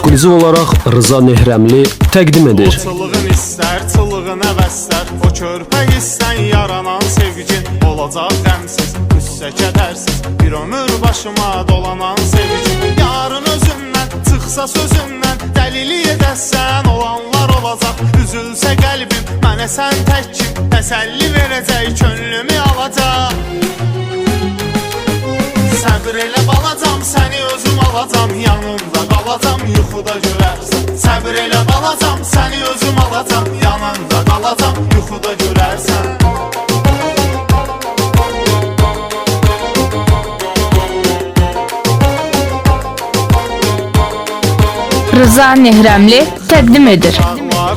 ekskluziv olaraq Rıza Nehrəmli təqdim edir. Çılığın istər, çılığın əvəzlər, o körpə hissən yaranan sevgin olacaq qəmsiz, qüssə kədərsiz, bir ömür başıma dolanan sevgin. Yarın özündən, çıxsa sözündən, dəlili edəsən olanlar olacaq. Üzülsə qəlbim, mənə sən təkkim, təsəlli verəcək, könlümü alacaq. Səbr elə balacam, səni özüm alacam, yanımda qalacam, yuxuda görərsən. Səbr elə balacam, səni özüm alacam, yanımda qalacam, yuxuda görərsən. Rıza Nehrəmli təqdim edir.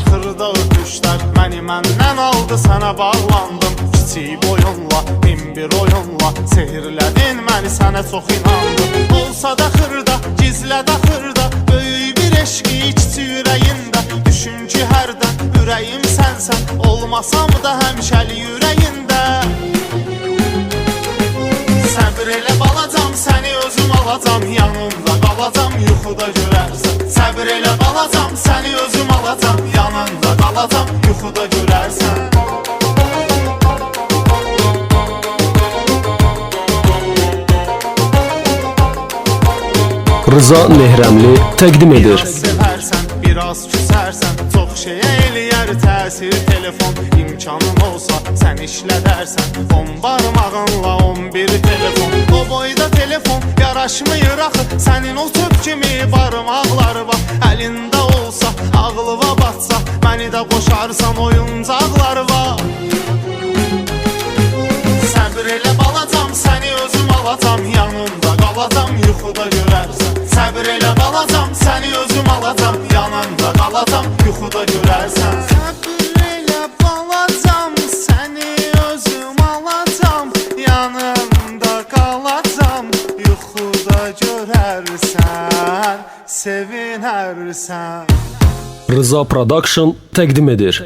Xırda öpüşlər məni məndən aldı, sənə bağlandım. Kiçik boyunla, min bir oyunla, sehirlədin məni, sənə çox inandım. Olsa da xırda, gizlədə xırda, böyük bir eşqi kiçik ürəyində. Düşün ki hərdən ürəyim sənsən, olmasam da həmişəli ürəyində. Səbr elə balacam, səni özüm alacam, yanımda qalacam, yuxuda görərsən. Səbr elə balacam, səni özüm alacam, yanımda qalacam, yuxuda görərsən. Rıza Nehrəmli təqdim edir. Biraz sevərsən, biraz küsərsən, çox şeyə eləyər təsir telefon. İmkanın olsa sən işlədərsən, 10 barmağınla 11 telefon. O boyda telefon yaraşmıyır axı, sənin o töp kimi barmaqları var. Əlində olsa, ağlıva batsa, məni də qoşarsan oyuncaqları var. Səbr elə balacam, səni özüm alacam, yanımda qalacam, yuxuda görərsən. Səbr elə balacam, səni özüm alacam, yanımda qalacam, yuxuda görərsən. Səbr elə balacam, səni özüm alacam, yanımda qalacam, yuxuda görərsən, sevinərsən. Rıza Production təqdim edir.